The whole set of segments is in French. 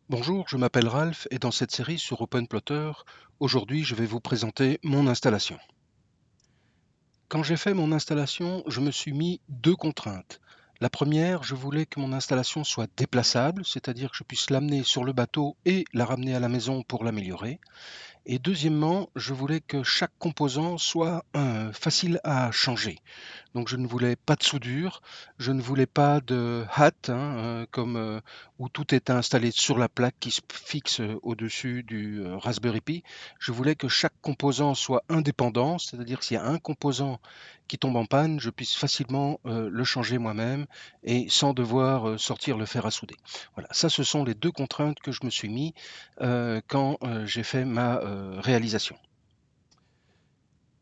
Bonjour, je m'appelle Ralph et dans cette série sur OpenPlotter, aujourd'hui je vais vous présenter mon installation. Quand j'ai fait mon installation, je me suis mis deux contraintes. La première, je voulais que mon installation soit déplaçable, c'est-à-dire que je puisse l'amener sur le bateau et la ramener à la maison pour l'améliorer. Et deuxièmement, je voulais que chaque composant soit facile à changer. Donc je ne voulais pas de soudure, je ne voulais pas de hâte, où tout est installé sur la plaque qui se fixe au-dessus du Raspberry Pi. Je voulais que chaque composant soit indépendant, c'est-à-dire que s'il y a un composant qui tombe en panne, je puisse facilement le changer moi-même et sans devoir sortir le fer à souder. Voilà, ça ce sont les deux contraintes que je me suis mis quand j'ai fait ma réalisation.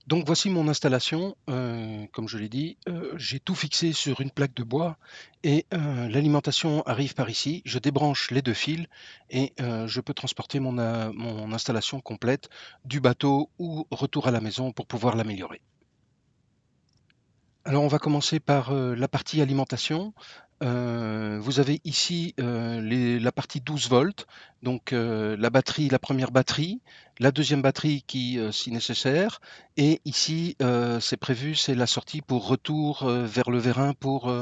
Donc voici mon installation. Comme je l'ai dit, j'ai tout fixé sur une plaque de bois et l'alimentation arrive par ici. Je débranche les deux fils et je peux transporter mon installation complète du bateau ou retour à la maison pour pouvoir l'améliorer. Alors on va commencer par la partie alimentation. Vous avez ici la partie 12 volts, donc la batterie, la première batterie, la deuxième batterie qui, si nécessaire, et ici c'est prévu, c'est la sortie pour retour vers le vérin pour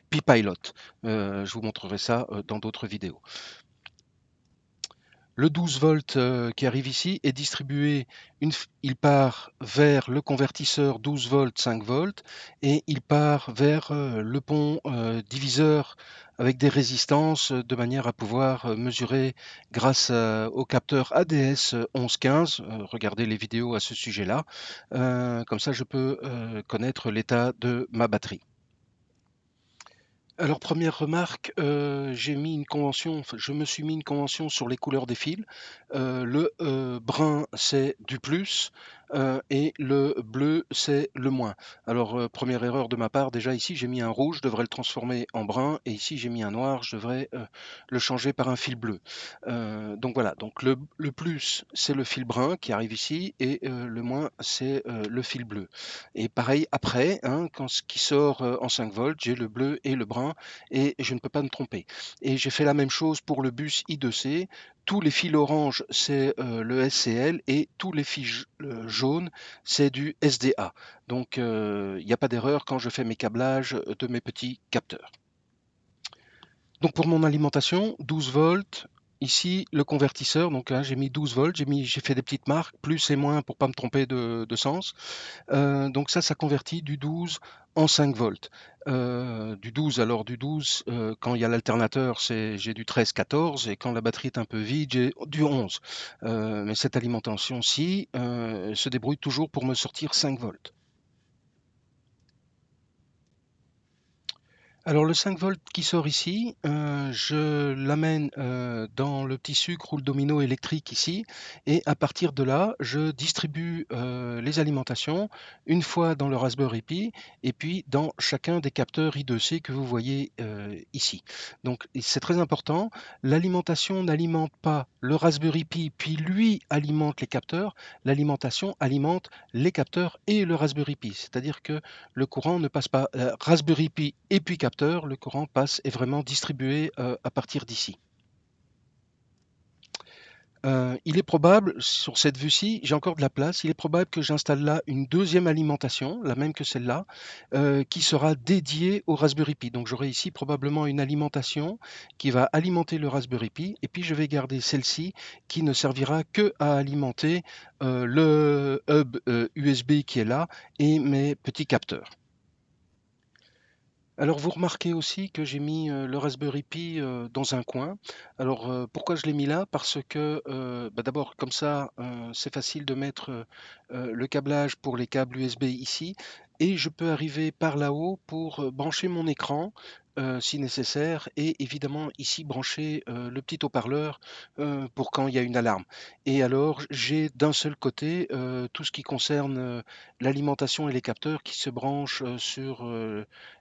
Pi-Pilot. Je vous montrerai ça dans d'autres vidéos. Le 12 volts qui arrive ici est distribué, il part vers le convertisseur 12 volts 5 volts et il part vers le pont diviseur avec des résistances de manière à pouvoir mesurer grâce au capteur ADS 1115. Regardez les vidéos à ce sujet-là. Comme ça, je peux connaître l'état de ma batterie. Alors première remarque, j'ai mis une convention, enfin, je me suis mis une convention sur les couleurs des fils. Le brun c'est du plus et le bleu c'est le moins. Alors première erreur de ma part, déjà ici j'ai mis un rouge, je devrais le transformer en brun et ici j'ai mis un noir, je devrais le changer par un fil bleu. Donc voilà, donc le plus c'est le fil brun qui arrive ici et le moins c'est le fil bleu. Et pareil après, hein, quand ce qui sort en 5 volts, j'ai le bleu et le brun et je ne peux pas me tromper. Et j'ai fait la même chose pour le bus I2C. Tous les fils orange, c'est le SCL et tous les fils jaunes, c'est du SDA. Donc il n'y a pas d'erreur quand je fais mes câblages de mes petits capteurs. Donc pour mon alimentation, 12 volts. Ici, le convertisseur, donc hein, j'ai mis 12 volts, j'ai fait des petites marques, plus et moins pour pas me tromper de sens. Donc ça convertit du 12 en 5 volts. Du 12, quand il y a l'alternateur, j'ai du 13-14 et quand la batterie est un peu vide, j'ai du 11. Mais cette alimentation-ci se débrouille toujours pour me sortir 5 volts. Alors le 5 volts qui sort ici, je l'amène dans le petit sucre ou le domino électrique ici, et à partir de là, je distribue les alimentations une fois dans le Raspberry Pi et puis dans chacun des capteurs I2C que vous voyez ici. Donc c'est très important, l'alimentation n'alimente pas le Raspberry Pi, puis lui alimente les capteurs, l'alimentation alimente les capteurs et le Raspberry Pi, c'est-à-dire que le courant ne passe pas Raspberry Pi et puis capteur, le courant passe est vraiment distribué à partir d'ici. Il est probable, sur cette vue-ci, j'ai encore de la place, il est probable que j'installe là une deuxième alimentation, la même que celle-là, qui sera dédiée au Raspberry Pi. Donc j'aurai ici probablement une alimentation qui va alimenter le Raspberry Pi, et puis je vais garder celle-ci qui ne servira que à alimenter le hub USB qui est là et mes petits capteurs. Alors vous remarquez aussi que j'ai mis le Raspberry Pi dans un coin. Alors pourquoi je l'ai mis là? Parce que d'abord comme ça c'est facile de mettre le câblage pour les câbles USB ici et je peux arriver par là-haut pour brancher mon écran si nécessaire et évidemment ici brancher le petit haut-parleur pour quand il y a une alarme. Et alors j'ai d'un seul côté tout ce qui concerne l'alimentation et les capteurs qui se branchent sur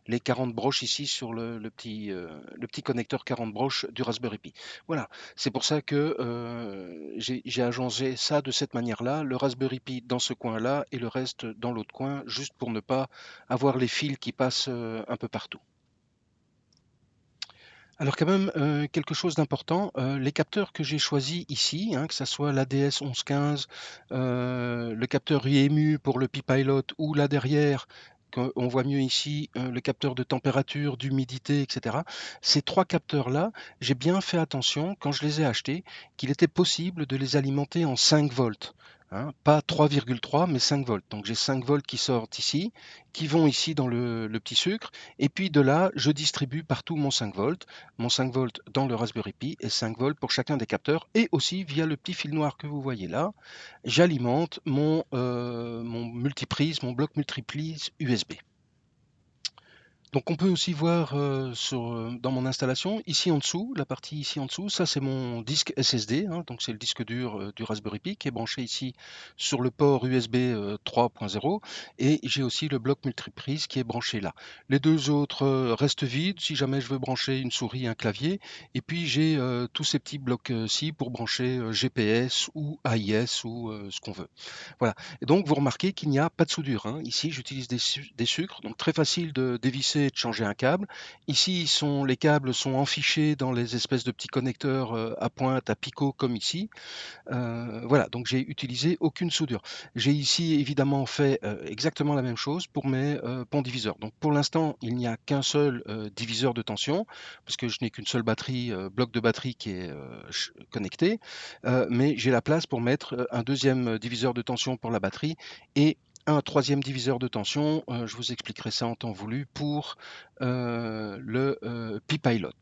les 40 broches ici sur le petit connecteur 40 broches du Raspberry Pi. Voilà, c'est pour ça que j'ai agencé ça de cette manière-là, le Raspberry Pi dans ce coin-là et le reste dans l'autre coin, juste pour ne pas avoir les fils qui passent un peu partout. Alors quand même, quelque chose d'important, les capteurs que j'ai choisis ici, hein, que ça soit l'ADS 1115, le capteur IMU pour le Pi-Pilot ou là derrière, qu'on voit mieux ici, le capteur de température, d'humidité et cetera. Ces 3 capteurs-là, j'ai bien fait attention quand je les ai achetés, qu'il était possible de les alimenter en 5 volts, hein, pas 3,3 mais 5 volts. Donc j'ai 5 volts qui sortent ici, qui vont ici dans le petit sucre et puis de là, je distribue partout mon 5 volts dans le Raspberry Pi et 5 volts pour chacun des capteurs. Et aussi, via le petit fil noir que vous voyez là, j'alimente mon multiprise, mon bloc multiprise USB. Donc on peut aussi voir dans mon installation, ici en dessous, la partie ici en dessous, ça c'est mon disque SSD, hein, donc c'est le disque dur du Raspberry Pi qui est branché ici sur le port USB 3.0 et j'ai aussi le bloc multiprise qui est branché là. Les deux autres restent vides si jamais je veux brancher une souris, un clavier et puis j'ai tous ces petits blocs-ci pour brancher GPS ou AIS ou ce qu'on veut. Voilà. Et donc, vous remarquez qu'il n'y a pas de soudure, hein. Ici, j'utilise des sucres, donc très facile de dévisser et de changer un câble. Ici, les câbles sont enfichés dans les espèces de petits connecteurs à pointe, à picot, comme ici. Voilà, donc j'ai utilisé aucune soudure. J'ai ici évidemment fait exactement la même chose pour mes ponts diviseurs. Donc pour l'instant, il n'y a qu'un seul diviseur de tension, parce que je n'ai qu'une seule batterie, bloc de batterie qui est connecté, mais j'ai la place pour mettre un deuxième diviseur de tension pour la batterie et un troisième diviseur de tension, je vous expliquerai ça en temps voulu, pour le Pi-Pilot.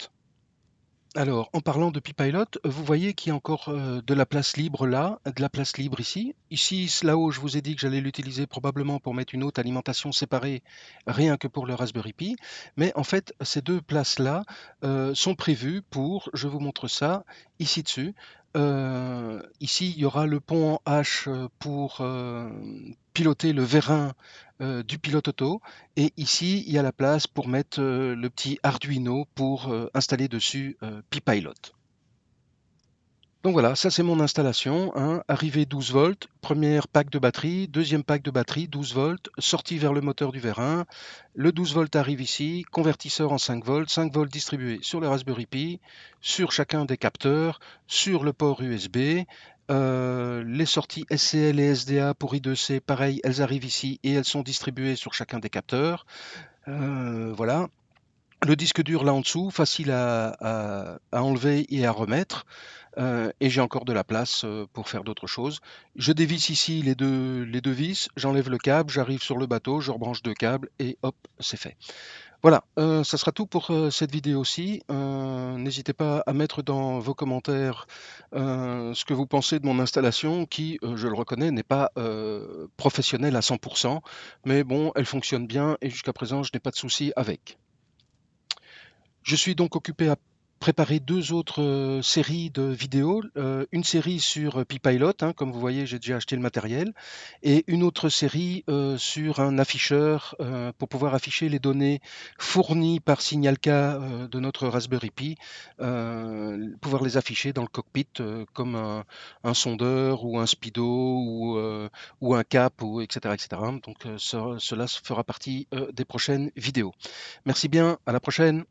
Alors, en parlant de Pi-Pilot, vous voyez qu'il y a encore de la place libre là, de la place libre ici. Ici, là-haut, je vous ai dit que j'allais l'utiliser probablement pour mettre une autre alimentation séparée, rien que pour le Raspberry Pi. Mais en fait, ces deux places-là sont prévues pour, je vous montre ça, ici dessus. Ici, il y aura le pont en H pour piloter le vérin du pilote auto. Et ici, il y a la place pour mettre le petit Arduino pour installer dessus Pi-Pilot. Donc voilà, ça c'est mon installation, hein. Arrivée 12 volts, première pack de batterie, deuxième pack de batterie 12 volts, sortie vers le moteur du vérin. Le 12 volts arrive ici, convertisseur en 5 volts distribués sur le Raspberry Pi, sur chacun des capteurs, sur le port USB. Les sorties SCL et SDA pour I2C, pareil, elles arrivent ici et elles sont distribuées sur chacun des capteurs. Voilà. Le disque dur là en dessous, facile à enlever et à remettre. Et j'ai encore de la place pour faire d'autres choses. Je dévisse ici les deux vis, j'enlève le câble, j'arrive sur le bateau, je rebranche deux câbles et hop, c'est fait. Voilà, ça sera tout pour cette vidéo-ci. N'hésitez pas à mettre dans vos commentaires ce que vous pensez de mon installation qui, je le reconnais, n'est pas professionnelle à 100%, mais bon, elle fonctionne bien et jusqu'à présent, je n'ai pas de soucis avec. Je suis donc occupé à préparer deux autres séries de vidéos. Une série sur Pi-Pilot, hein, comme vous voyez, j'ai déjà acheté le matériel, et une autre série sur un afficheur pour pouvoir afficher les données fournies par Signalca de notre Raspberry Pi, pouvoir les afficher dans le cockpit comme un sondeur ou un speedo ou un cap, ou, etc., etc. Donc cela fera partie des prochaines vidéos. Merci bien, à la prochaine.